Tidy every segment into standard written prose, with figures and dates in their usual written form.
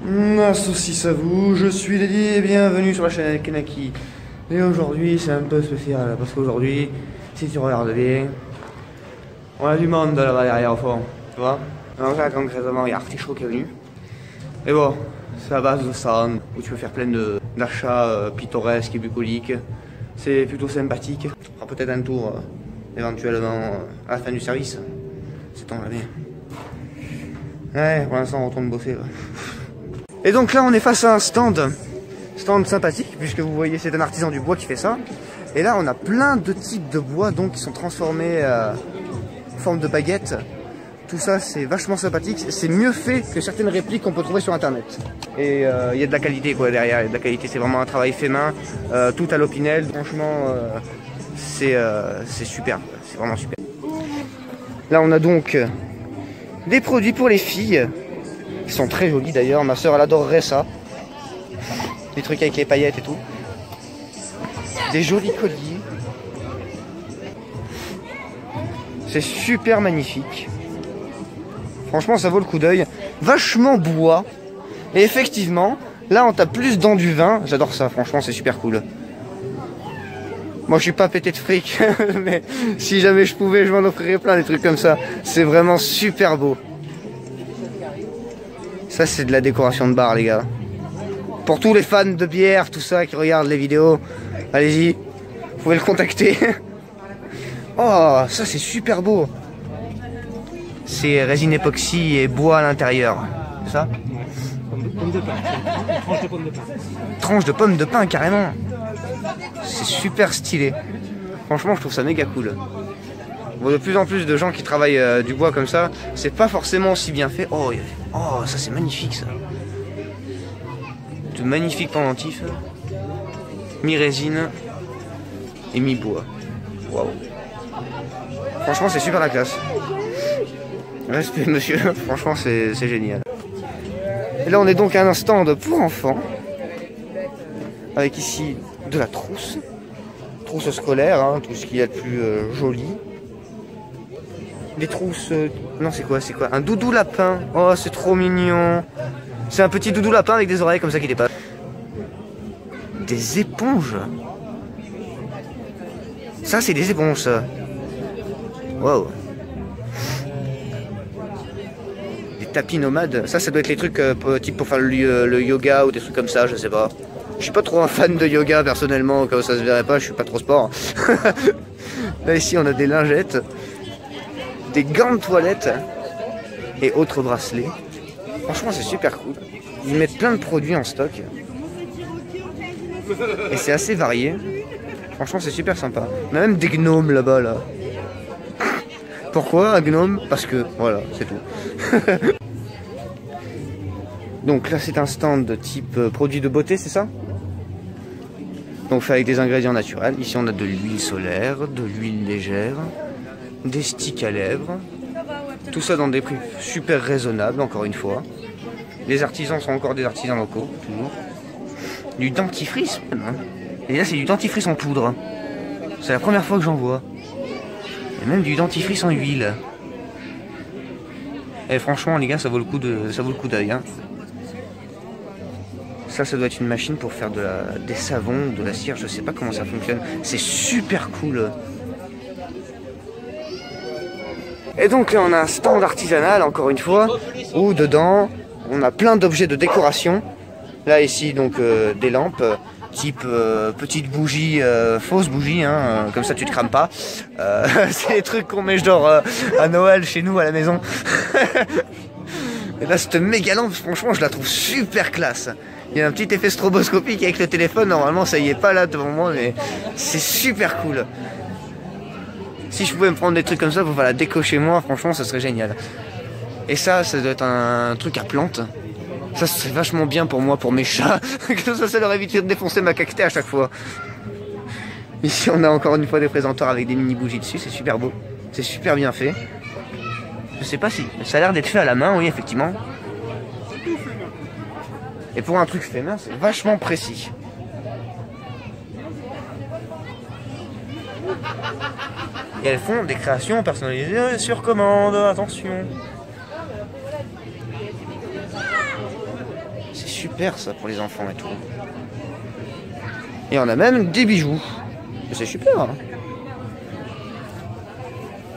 Ma saucisse à vous, je suis Lady et bienvenue sur la chaîne Kenaki. Et aujourd'hui c'est un peu spécial parce qu'aujourd'hui, si tu regardes bien, on a du monde là-bas derrière au fond, tu vois. Donc là concrètement il y a Artichaut qui est venu. Et bon, c'est à base de ça, où tu peux faire plein d'achats pittoresques et bucoliques. C'est plutôt sympathique. On fera peut-être un tour éventuellement à la fin du service. C'est ton jamais. Ouais, pour l'instant on retourne bosser là. Et donc là on est face à un stand sympathique, puisque vous voyez c'est un artisan du bois qui fait ça. Et là on a plein de types de bois donc qui sont transformés en forme de baguette. Tout ça c'est vachement sympathique, c'est mieux fait que certaines répliques qu'on peut trouver sur internet. Et il y a de la qualité quoi derrière, il y a de la qualité, c'est vraiment un travail fait main, tout à l'Opinel, franchement c'est super, c'est vraiment super. Là on a donc des produits pour les filles. Ils sont très jolis d'ailleurs, ma soeur elle adorerait ça. Des trucs avec les paillettes et tout. Des jolis colliers. C'est super magnifique. Franchement ça vaut le coup d'œil. Vachement bois. Et effectivement, là on tape plus dans du vin. J'adore ça, franchement c'est super cool. Moi je suis pas pété de fric, mais si jamais je pouvais je m'en offrirais plein des trucs comme ça. C'est vraiment super beau. Ça c'est de la décoration de bar les gars. Pour tous les fans de bière, tout ça, qui regardent les vidéos, allez-y, vous pouvez le contacter. Oh, ça c'est super beau. C'est résine époxy et bois à l'intérieur. Ça Pomme de pain. Tranche de pomme de pain. Tranche de pomme de pain carrément. C'est super stylé. Franchement je trouve ça méga cool. Bon, de plus en plus de gens qui travaillent du bois comme ça, c'est pas forcément aussi bien fait. Oh, ça c'est magnifique ça. De magnifiques pendentifs. Mi-résine et mi-bois. Waouh. Franchement c'est super la classe. Respect monsieur, franchement c'est génial. Et là on est donc à un stand pour enfants. Avec ici de la trousse. Trousse scolaire, hein, tout ce qu'il y a de plus joli. Des trousses... non c'est quoi? Un doudou lapin. Oh c'est trop mignon. C'est un petit doudou lapin avec des oreilles comme ça qui dépassent. Des éponges. Ça c'est des éponges ça. Wow. Des tapis nomades. Ça doit être les trucs type pour faire le yoga ou des trucs comme ça, je sais pas. Je suis pas trop un fan de yoga personnellement, comme ça se verrait pas, je suis pas trop sport. Là ici on a des lingettes, des gants de toilette et autres bracelets. Franchement c'est super cool. Ils mettent plein de produits en stock. Et c'est assez varié. Franchement c'est super sympa. On a même des gnomes là-bas là. Pourquoi un gnome? Parce que voilà, c'est tout. Donc là c'est un stand de type produit de beauté, c'est ça? Donc fait avec des ingrédients naturels. Ici on a de l'huile solaire, de l'huile légère, des sticks à lèvres. Tout ça dans des prix super raisonnables encore une fois. Les artisans sont encore des artisans locaux, toujours. Du dentifrice même, hein. Et là c'est du dentifrice en poudre. C'est la première fois que j'en vois. Et même du dentifrice en huile. Et franchement les gars ça vaut le coup d'œil, hein. Ça doit être une machine pour faire des savons, de la cire, je sais pas comment ça fonctionne. C'est super cool. Et donc là on a un stand artisanal encore une fois, où dedans on a plein d'objets de décoration. Là ici donc des lampes, type petite bougie, fausse bougie, hein, comme ça tu te crames pas. C'est des trucs qu'on met genre à Noël chez nous à la maison. Et là cette méga lampe, franchement je la trouve super classe. Il y a un petit effet stroboscopique avec le téléphone, normalement ça y est pas là devant moi, mais c'est super cool. Si je pouvais me prendre des trucs comme ça pour faire la déco chez moi, franchement ça serait génial. Et ça doit être un truc à plantes. Ça serait vachement bien pour moi, pour mes chats. ça leur éviterait de défoncer ma cachetée à chaque fois. Ici on a encore une fois des présentoirs avec des mini bougies dessus, c'est super beau. C'est super bien fait. Je sais pas si... ça a l'air d'être fait à la main, oui effectivement. Et pour un truc fait main, c'est vachement précis. Et elles font des créations personnalisées sur commande, attention. super ça pour les enfants et tout. Et on a même des bijoux. C'est super. Hein.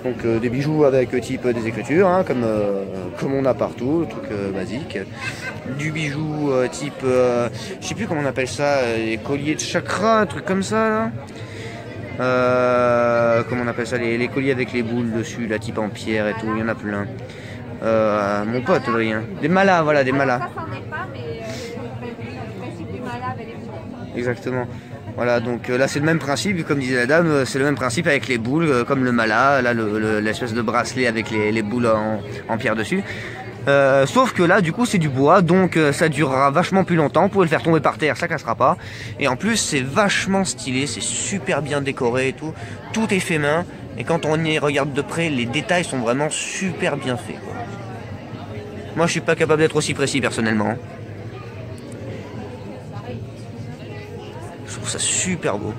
Donc des bijoux avec type des écritures, hein, comme on a partout, le truc basique. Du bijou type, je sais plus comment on appelle ça, les colliers de chakra, un truc comme ça. Là. Comment on appelle ça, les colliers avec les boules dessus, la type en pierre et tout, il y en a plein. Mon pote, Adrien. Des malas, voilà, des malas. Ça, c'en est pas, mais le principe du mala avec les boules. Exactement. Voilà, donc là c'est le même principe, comme disait la dame, c'est le même principe avec les boules, comme le mala, là l'espèce de bracelet avec les boules en pierre dessus. Sauf que là du coup c'est du bois, donc ça durera vachement plus longtemps, vous pouvez le faire tomber par terre, ça cassera pas. Et en plus c'est vachement stylé, c'est super bien décoré et tout, tout est fait main. Et quand on y regarde de près, les détails sont vraiment super bien faits, quoi. Moi je suis pas capable d'être aussi précis personnellement. Je trouve ça super beau.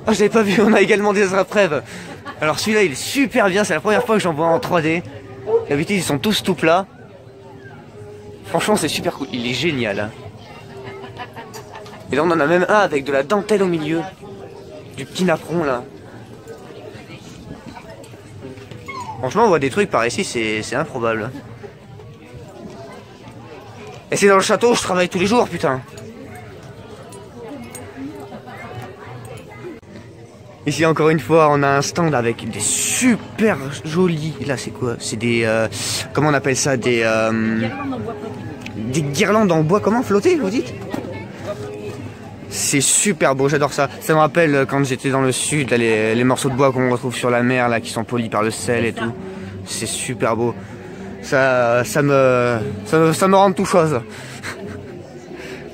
Ah, je l'avais pas vu, on a également des après-vs. Alors celui-là il est super bien, c'est la première fois que j'en vois en 3D. D'habitude ils sont tous tout plats. Franchement c'est super cool, il est génial. Hein. Et là on en a même un avec de la dentelle au milieu. Du petit napperon là. Franchement on voit des trucs par ici, c'est improbable. Et c'est dans le château où je travaille tous les jours, putain. Ici encore une fois, on a un stand avec des super jolis. Là, c'est quoi? C'est des comment on appelle ça? Des guirlandes en bois. Comment flotter, vous dites? C'est super beau, j'adore ça. Ça me rappelle quand j'étais dans le sud, là, les morceaux de bois qu'on retrouve sur la mer, là, qui sont polis par le sel et tout. C'est super beau. Ça me rend tout chose.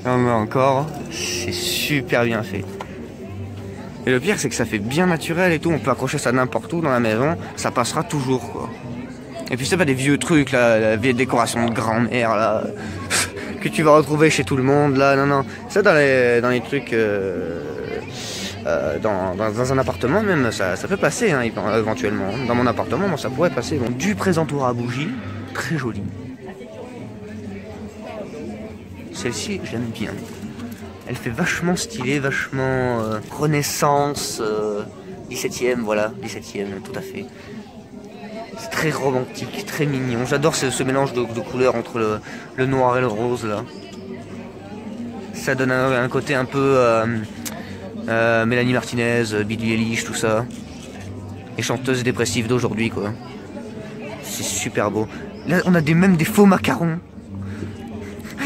Non mais encore, c'est super bien fait. Et le pire c'est que ça fait bien naturel et tout, on peut accrocher ça n'importe où dans la maison, ça passera toujours quoi. Et puis c'est pas des vieux trucs là, la vieille décoration de grand-mère là, que tu vas retrouver chez tout le monde là, non. Ça dans les trucs, dans un appartement même, ça peut passer hein, éventuellement. Dans mon appartement, moi, ça pourrait passer. Donc du présentoir à bougie, très joli. Celle-ci, je l'aime bien. Elle fait vachement stylé, vachement renaissance, 17e, voilà, 17e, tout à fait. C'est très romantique, très mignon. J'adore ce mélange de couleurs entre le noir et le rose, là. Ça donne un côté un peu Mélanie Martinez, Billie Eilish, tout ça. Les chanteuses dépressives d'aujourd'hui, quoi. C'est super beau. Là, on a même des faux macarons.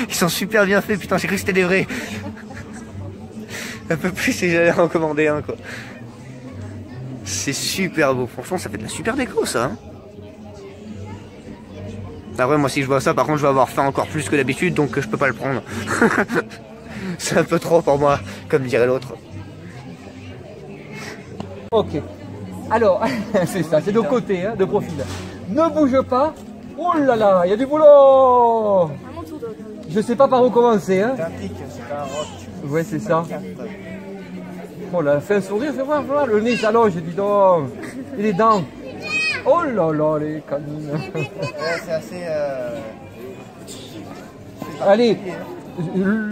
Ils sont super bien faits, putain, j'ai cru que c'était des vrais. Un peu plus et j'allais en commander un, quoi. C'est super beau, franchement, ça fait de la super déco, ça. Hein. Après, moi, si je vois ça, par contre, je vais avoir faim encore plus que d'habitude, donc je peux pas le prendre. C'est un peu trop pour moi, comme dirait l'autre. Ok. Alors, c'est ça, c'est de côté, hein, de profil. Ne bouge pas. Oh là là, il y a du boulot. Je sais pas par où commencer. Hein. Ouais, c'est ça. Oh là, fais un sourire, fais voir, le nez s'allonge, dis donc. Et les dents. Oh là là, les canines. Ouais, c'est assez... Allez,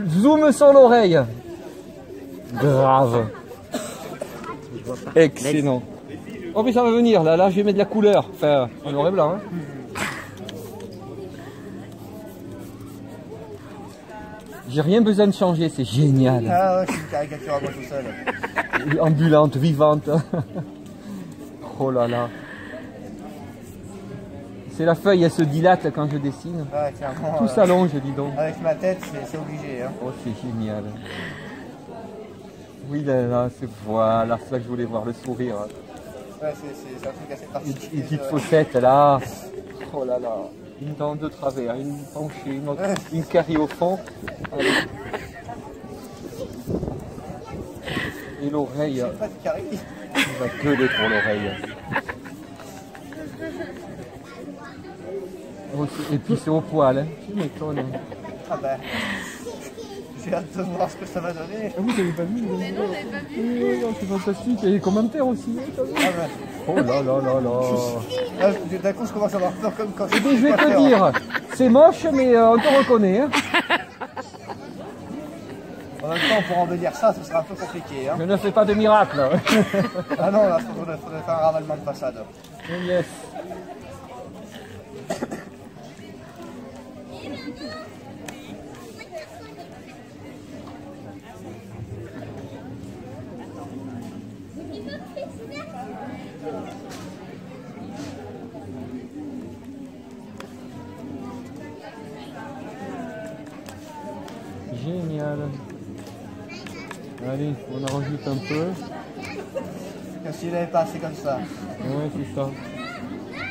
zoom sur l'oreille. Grave. Excellent. Oh mais ça va venir, là je vais mettre de la couleur. Enfin, en noir et blanc. Hein. J'ai rien besoin de changer, c'est génial. Ah ouais, c'est une caricature à moi tout seul. Ambulante, vivante. Oh là là. C'est la feuille, elle se dilate quand je dessine. Ouais, clairement. Tout s'allonge, dis donc. Avec ma tête, c'est obligé. Hein. Oh, c'est génial. Oui, là, c'est voilà, c'est ça que je voulais voir, le sourire. Ouais, c'est un truc assez particulier. Une petite faussette là. Oh là là. Une dent de travers, une penchée, une autre, une carie au fond. Allez. Et l'oreille. Pas de carie. Il va gueuler pour l'oreille. Et puis c'est au poil, hein. Tu m'étonnes. Ah bah. J'ai hâte de voir ce que ça va donner. Ah oui, t'avais pas vu. Mais non, j'avais pas vu. Oui, c'est fantastique. Il y a les commentaires aussi. Ah ben, Oh là là là là. d'un coup, je commence à avoir peur comme quand Eh bien, je vais te dire, c'est moche, mais on te reconnaît. Hein. En même temps, pour embellir ça, ce sera un peu compliqué. Hein. Je ne fais pas de miracle. Ah non, là, il faudrait faire un ravalement de façade. Yes. Génial. Allez, on en rajoute un peu. Comme s'il avait pas assez comme ça. Ouais, c'est ça.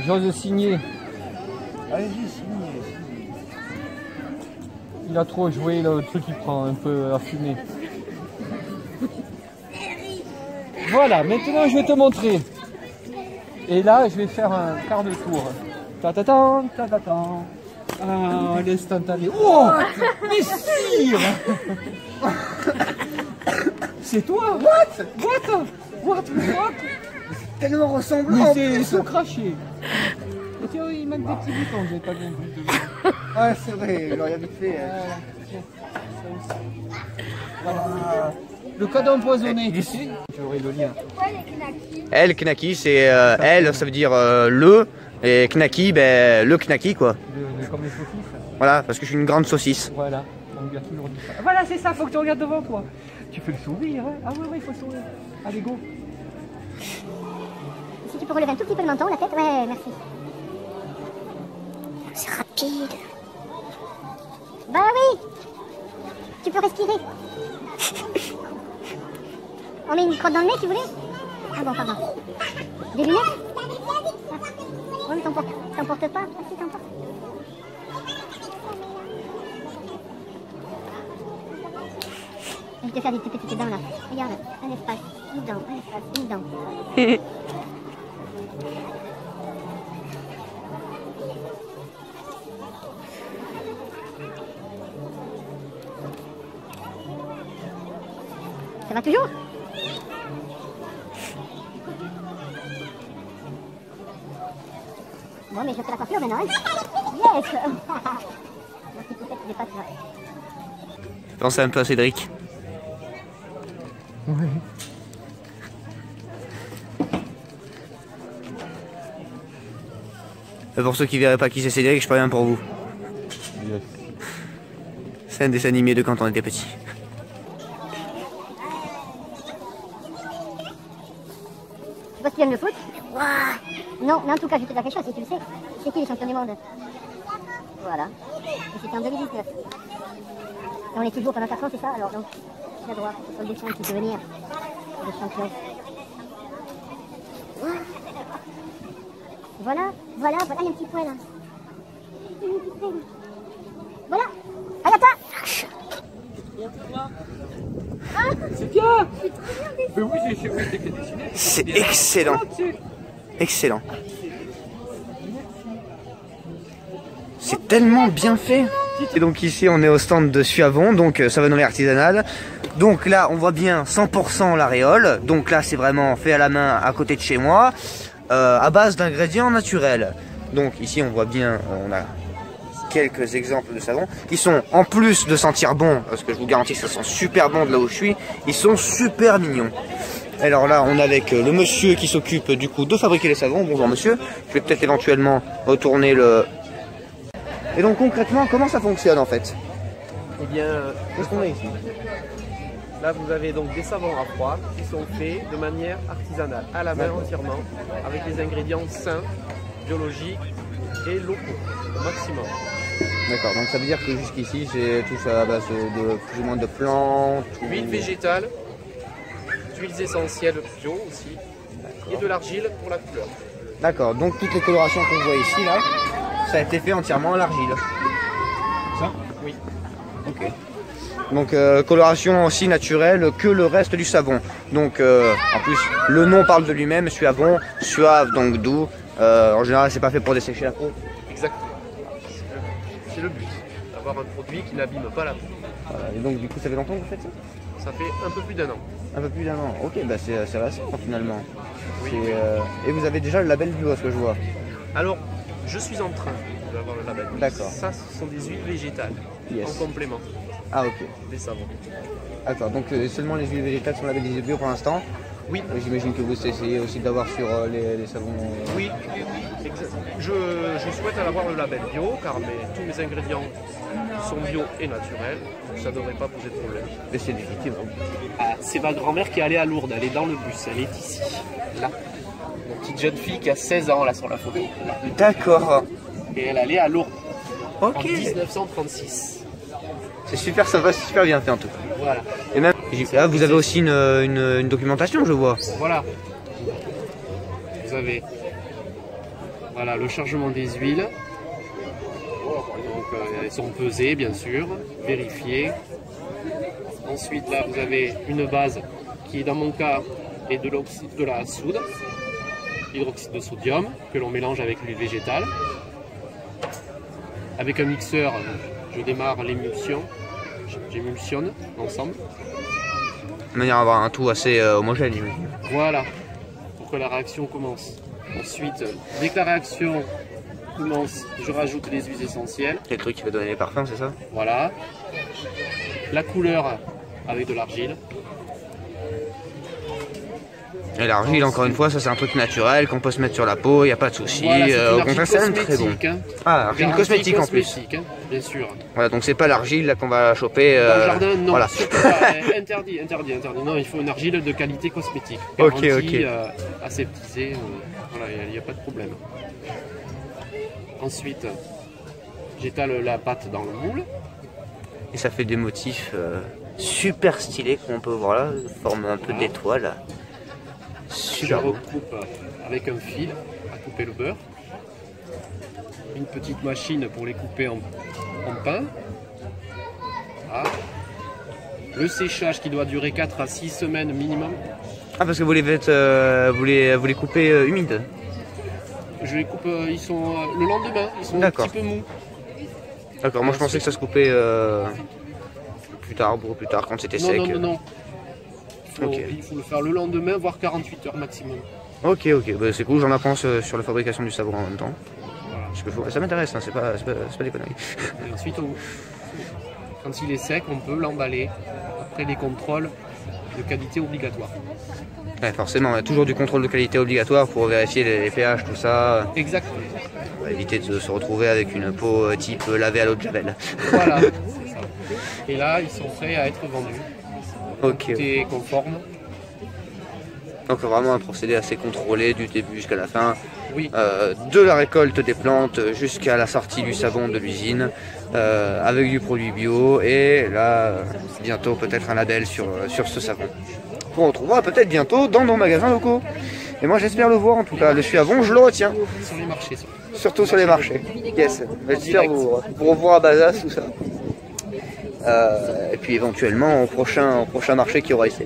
J'ose signer. Allez-y, signez. Il a trop joué, le truc il prend un peu la fumée. Voilà, maintenant je vais te montrer. Et là, je vais faire un quart de tour. Ta-ta-tan, ta-ta-tan. Ah, l'instantané. Oh, mais sire. C'est toi? What? Tellement ressemblant. Mais c'est tout craché. Et tiens, il manque des petits boutons, j'ai pas bien vu. Ouais, c'est vrai, j'aurais vite fait. Voilà. Le cadeau empoisonné, tu sais? J'aurai le lien. Pourquoi les knackis? Elle, Knacky, c'est elle, ça veut dire le, et Knacky, ben le Knacky quoi. Comme les saucisses. Voilà, parce que je suis une grande saucisse. Voilà, on lui a toujours dit ça. Voilà, c'est ça, faut que tu regardes devant toi. Tu fais le sourire, hein? Ah ouais, il faut sourire. Allez, go. Si tu peux relever un tout petit peu le menton, la tête, ouais, merci. C'est rapide. Bah oui. Tu peux respirer. On met une crotte dans le nez, tu voulais? Ah bon, pardon. Des lunettes? Ouais, mais t'emportes pas. Ah si, t'emportes. Je vais te faire des petites dents là. Regarde, un espace, une dent, un espace, une dent. Ça va toujours? Bon, mais je fais la coiffure maintenant, hein? Yes! La petite poussette qui dépasse, ouais. Pensez un peu à Cédric. Ouais. Pour ceux qui ne verraient pas qui c'est Cédric, je peux rien pour vous. Yes. C'est un dessin animé de quand on était petit. Tu vois ce qu'il aime le foot? Ouah. Non, mais en tout cas, je vais te dire quelque chose, si tu le sais. C'est qui les champions du monde? Voilà. Et c'était en 2019. Et on est toujours pendant 4 ans, c'est ça? Alors donc, tu as droit, c'est le dessin qui peut venir. Les champions. Voilà, voilà, voilà, il y a un petit point là. Il y a un petit point. Voilà. Allez, attends. C'est bien. Mais oui, j'ai fait dessiner. C'est excellent. Excellent. C'est tellement bien fait. Et donc ici on est au stand de Suavon, donc savonnerie artisanale. Donc là on voit bien 100% l'aréole. Donc là c'est vraiment fait à la main à côté de chez moi, à base d'ingrédients naturels. Donc ici on voit bien, on a quelques exemples de savon qui sont, en plus de sentir bon, parce que je vous garantis que ça sent super bon de là où je suis, ils sont super mignons. Alors là on est avec le monsieur qui s'occupe du coup de fabriquer les savons. Bonjour monsieur, je vais peut-être éventuellement retourner le... Et donc concrètement comment ça fonctionne en fait? Eh bien, Qu'est-ce qu'on a ici? là vous avez donc des savons à froid qui sont faits de manière artisanale, à la main entièrement, avec des ingrédients sains, biologiques et locaux, au maximum. D'accord, donc ça veut dire que jusqu'ici j'ai tout ça à base de plus ou moins de plantes. Huile végétale, d'huiles essentielles bio aussi, et de l'argile pour la couleur. D'accord, donc toutes les colorations qu'on voit ici là, ça a été fait entièrement à l'argile. Ça? Oui. Ok. Donc coloration aussi naturelle que le reste du savon. Donc en plus le nom parle de lui-même, Suavon, suave donc doux. En général c'est pas fait pour dessécher la peau. Exactement. C'est le but. d'avoir un produit qui n'abîme pas la peau. Voilà. Et donc du coup ça fait longtemps que vous faites ça? Ça fait un peu plus d'1 an. Un peu plus d'1 an. Ok, bah c'est récent finalement. Oui. Et vous avez déjà le label bio à ce que je vois. Alors, je suis en train d'avoir le label. D'accord. Ça, ce sont des huiles végétales en complément Ah ok. des savons. D'accord, donc seulement les huiles végétales sont labellisées bio pour l'instant. Oui. J'imagine que vous essayez aussi d'avoir sur les savons. Oui, exact. Je souhaite avoir le label bio car tous mes ingrédients sont bio et naturels. Ça ne devrait pas poser de problème. Mais c'est légitime. Ah, c'est ma grand-mère qui est allée à Lourdes, elle est dans le bus, elle est ici, là. Une petite jeune fille qui a 16 ans là sur la photo. Là. D'accord. Et elle allait à Lourdes Ok. en 1936. C'est super sympa, c'est super bien fait en tout cas. Voilà. Et même, là, vous avez aussi une documentation, je vois. Voilà. Vous avez voilà, le chargement des huiles. Donc, elles sont pesées, bien sûr, vérifiées. Ensuite, là, vous avez une base qui, dans mon cas, est de la soude, hydroxyde de sodium, que l'on mélange avec l'huile végétale. Avec un mixeur, je démarre l'émulsion. J'émulsionne l'ensemble. De manière à avoir un tout assez homogène, j'imagine. Voilà, pour que la réaction commence. Ensuite, dès que la réaction commence, je rajoute les huiles essentielles. C'est le truc qui va donner les parfums, c'est ça? Voilà. La couleur avec de l'argile. Et l'argile, encore une fois, ça c'est un truc naturel qu'on peut se mettre sur la peau, il n'y a pas de souci. Voilà, Au contraire, c'est même très bon. hein. Ah, argile cosmétique en plus. Hein, bien sûr. Voilà, donc c'est pas l'argile là qu'on va choper. Dans le jardin, non, voilà. surtout pas. Interdit. Non, il faut une argile de qualité cosmétique. Garantie, ok. aseptisée, voilà, il n'y a pas de problème. Ensuite, j'étale la pâte dans le moule. Et ça fait des motifs super stylés qu'on peut voir là, forme un peu d'étoile. Je Super beau. recoupe avec un fil à couper le beurre. Une petite machine pour les couper en pain. Voilà. Le séchage qui doit durer 4 à 6 semaines minimum. Ah, parce que vous les faites, vous les coupez humides. Je les coupe, ils sont le lendemain, ils sont un petit peu mous. D'accord, moi je pensais que ça se coupait beaucoup plus tard quand c'était sec. Non. Ok. Il faut le faire le lendemain, voire 48 heures maximum. Ok, bah, c'est cool, j'en apprends sur la fabrication du savon en même temps. Voilà. Parce que ça m'intéresse, hein, c'est pas des conneries. Et ensuite, quand il est sec, on peut l'emballer après les contrôles de qualité obligatoires. Ouais, forcément, il y a toujours du contrôle de qualité obligatoire pour vérifier les pH, tout ça. Exactement. On va éviter de se retrouver avec une peau type lavée à l'eau de Javel. Voilà, c'est ça. Et là, ils sont prêts à être vendus. Ok. Tout est conforme. Donc vraiment un procédé assez contrôlé du début jusqu'à la fin. Oui. De la récolte des plantes jusqu'à la sortie du savon de l'usine avec du produit bio et là bientôt peut-être un label sur ce savon qu'on retrouvera peut-être bientôt dans nos magasins locaux. Et moi j'espère le voir en tout cas, le suavon je le retiens. Sur les marchés. Surtout sur les marchés. Yes. J'espère vous revoir à Bazas tout ça. Et puis éventuellement au prochain marché qu'il y aura ici.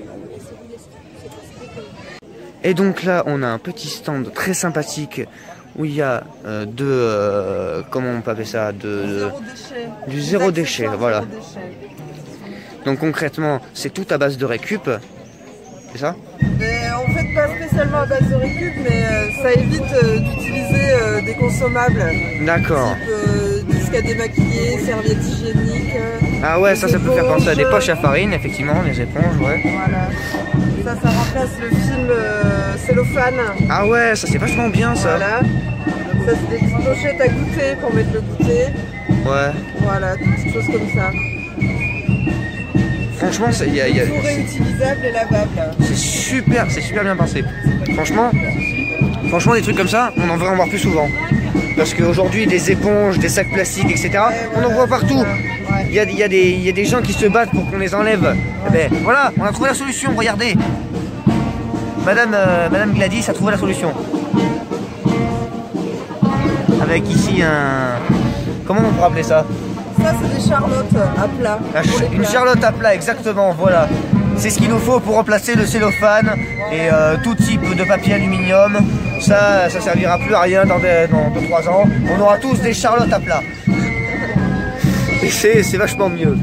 Et donc là on a un petit stand très sympathique où il y a comment on peut appeler ça, du zéro déchet, voilà. Donc concrètement c'est tout à base de récup, c'est ça? En fait pas spécialement à base de récup, mais ça évite d'utiliser des consommables. D'accord. Type disques à démaquiller, serviettes hygiéniques. Ah ouais, ça peut faire penser à des poches à farine, effectivement, les éponges, ouais. Voilà. Ça remplace le film cellophane. Ah ouais, ça c'est vachement bien ça. Voilà. Ça c'est des petites pochettes à goûter pour mettre le goûter. Ouais. Voilà, des petites choses comme ça. Franchement, tout réutilisable et lavable. C'est super bien pensé. Franchement, des trucs comme ça, on en devrait en voir plus souvent. Parce qu'aujourd'hui, des éponges, des sacs plastiques, etc., on en voit partout. Il y a des gens qui se battent pour qu'on les enlève. Eh ben, voilà, on a trouvé la solution, regardez. Madame Gladys a trouvé la solution. Avec ici un... Comment on pourrait appeler ça? Ça, c'est des charlottes à plat. Une charlotte à plat, exactement, voilà. C'est ce qu'il nous faut pour remplacer le cellophane et tout type de papier aluminium. Ça servira plus à rien dans 3 ans. On aura tous des charlottes à plat. Et c'est vachement mieux.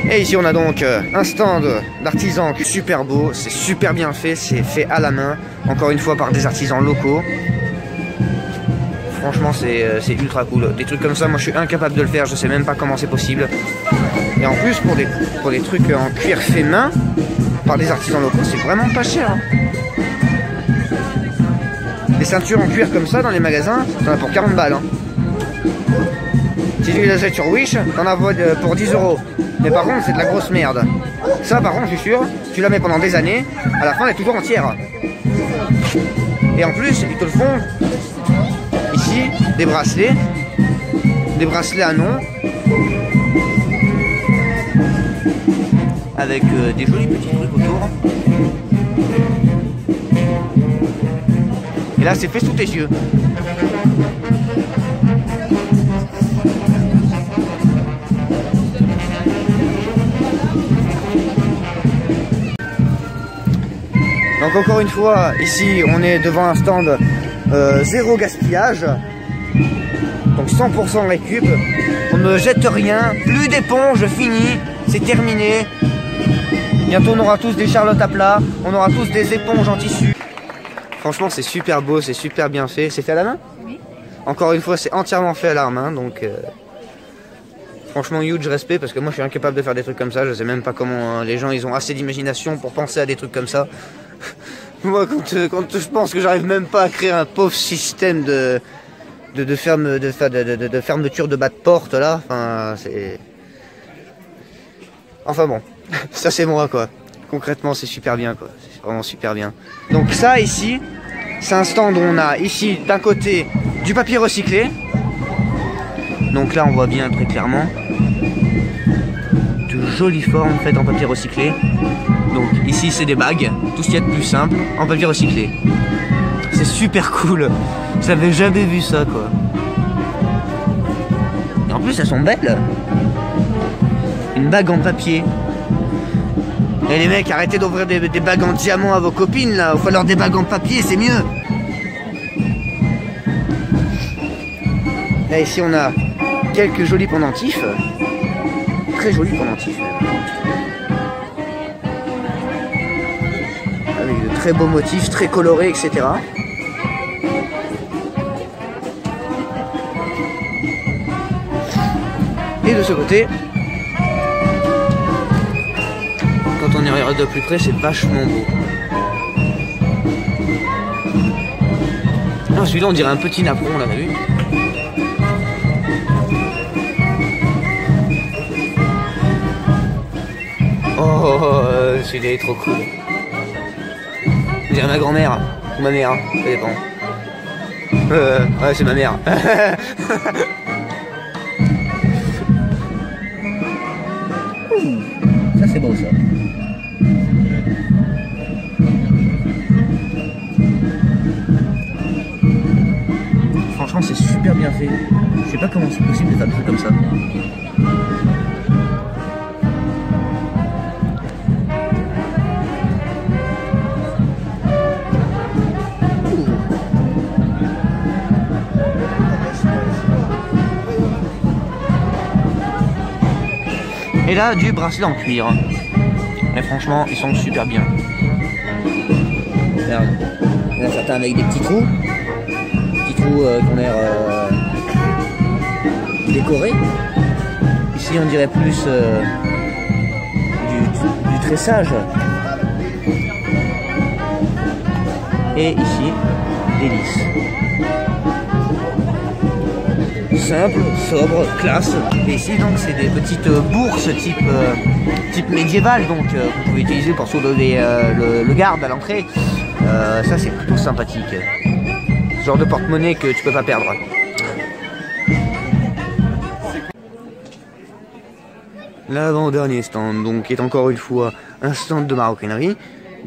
Et ici on a donc un stand d'artisans super beau, c'est super bien fait, c'est fait à la main, encore une fois par des artisans locaux. Franchement c'est ultra cool. Des trucs comme ça, moi je suis incapable de le faire, je sais même pas comment c'est possible. Et en plus pour des trucs en cuir fait main, par des artisans locaux, c'est vraiment pas cher. Hein. Des ceintures en cuir comme ça dans les magasins, t'en as pour 40 balles. Hein. Si tu les achètes sur Wish, t'en as pour 10 €. Mais par contre c'est de la grosse merde. Ça par contre je suis sûr, tu la mets pendant des années, à la fin elle est toujours entière. Et en plus ils te le font ici, des bracelets à nom, avec des jolis petits trucs autour. Et là c'est fait sous tes yeux. Donc encore une fois, ici on est devant un stand zéro gaspillage, donc 100% récup, on ne jette rien, plus d'éponges, fini, c'est terminé. Bientôt on aura tous des charlottes à plat, on aura tous des éponges en tissu. Franchement c'est super beau, c'est super bien fait, c'est fait à la main? Oui. Encore une fois c'est entièrement fait à la main, donc franchement huge respect parce que moi je suis incapable de faire des trucs comme ça, je sais même pas comment les gens ils ont assez d'imagination pour penser à des trucs comme ça. Moi quand je pense que j'arrive même pas à créer un pauvre système de fermeture de bas de porte là, enfin c'est... Enfin bon, ça c'est moi quoi. Concrètement c'est super bien quoi, c'est vraiment super bien. Donc ça ici, c'est un stand où on a ici d'un côté du papier recyclé. Donc là on voit bien très clairement de jolies formes faites en papier recyclé. Donc ici c'est des bagues, tout ce qu'il y a de plus simple en papier recyclé. C'est super cool, j'avais jamais vu ça quoi. Et en plus elles sont belles. Une bague en papier. Et les mecs arrêtez d'ouvrir des bagues en diamant à vos copines là, il faut leur des bagues en papier, c'est mieux. Là ici on a quelques jolis pendentifs. Très jolis pendentifs même. Avec de très beaux motifs, très colorés, etc. Et de ce côté, quand on y regarde de plus près, c'est vachement beau. Ah, celui-là, on dirait un petit napperon, on l'avait vu. Oh, celui-là est trop cool. On dirait ma grand-mère, ou ma mère, ça dépend. Ouais, c'est ma mère. Ça c'est beau ça. Franchement c'est super bien fait. Je sais pas comment c'est possible de faire des trucs comme ça. Et là, du bracelet en cuir. Mais franchement, ils sont super bien. Regarde. Il y en a certains avec des petits trous. Petits trous qui ont l'air décorés. Ici, on dirait plus du tressage. Et ici, des lisses. Simple, sobre, classe. Et ici donc c'est des petites bourses type médiéval, donc vous pouvez utiliser pour soulever le garde à l'entrée. Ça c'est plutôt sympathique. Ce genre de porte-monnaie que tu peux pas perdre. L'avant-dernier stand donc est encore une fois un stand de maroquinerie.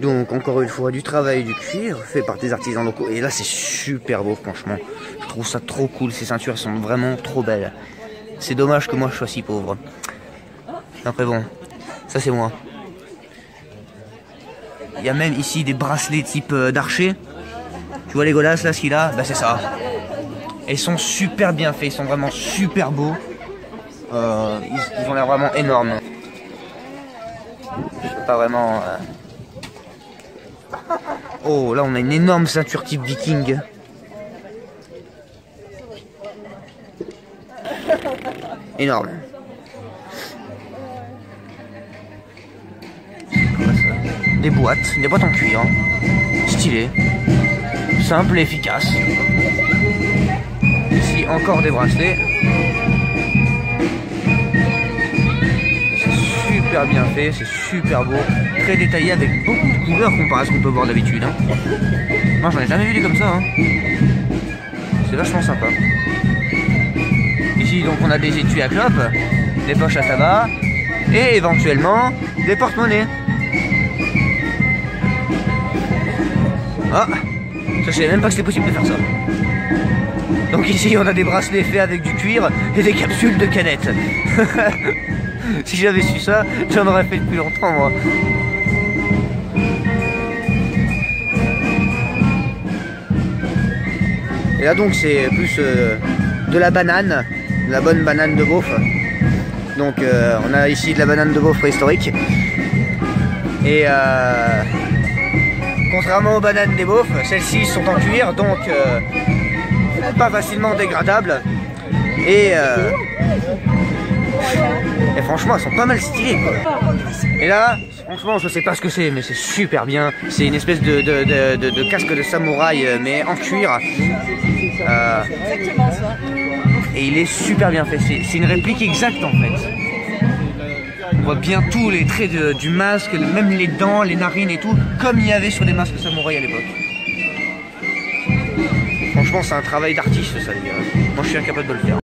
Donc encore une fois du travail du cuir fait par des artisans locaux. Et là c'est super beau franchement. Je trouve ça trop cool, ces ceintures sont vraiment trop belles. C'est dommage que moi je sois si pauvre. Après bon, ça c'est moi. Il y a même ici des bracelets type d'archer. Tu vois les Legolas là, ce qu'il a, bah c'est ça. Et ils sont super bien faits, ils sont vraiment super beaux. Ils ont l'air vraiment énormes. Je sais pas vraiment... Oh, là on a une énorme ceinture type viking. Énorme. Des boîtes en cuir. Stylées. Simple et efficace. Ici encore des bracelets. C'est super bien fait, c'est super beau. Très détaillé avec beaucoup de couleurs comparé à ce qu'on peut voir d'habitude. Hein. Moi j'en ai jamais vu des comme ça. Hein. C'est vachement sympa. Ici donc on a des étuis à clope, des poches à tabac et éventuellement des porte-monnaies. Ah, je savais même pas que c'était possible de faire ça. Donc ici on a des bracelets faits avec du cuir et des capsules de canettes. Si j'avais su ça, j'en aurais fait depuis longtemps moi. Et là donc c'est plus de la banane, de la bonne banane de Beauf. Donc on a ici de la banane de Beauf préhistorique. Et contrairement aux bananes des Beaufs, celles-ci sont en cuir, donc pas facilement dégradables. Et franchement, elles sont pas mal stylées, quoi. Et là, franchement, je sais pas ce que c'est, mais c'est super bien. C'est une espèce de casque de samouraï, mais en cuir. Exactement ça. Et il est super bien fait. C'est une réplique exacte, en fait. On voit bien tous les traits du masque, même les dents, les narines et tout, comme il y avait sur des masques samouraï à l'époque. Franchement, c'est un travail d'artiste, ça, les gars. Moi, je suis incapable de le faire.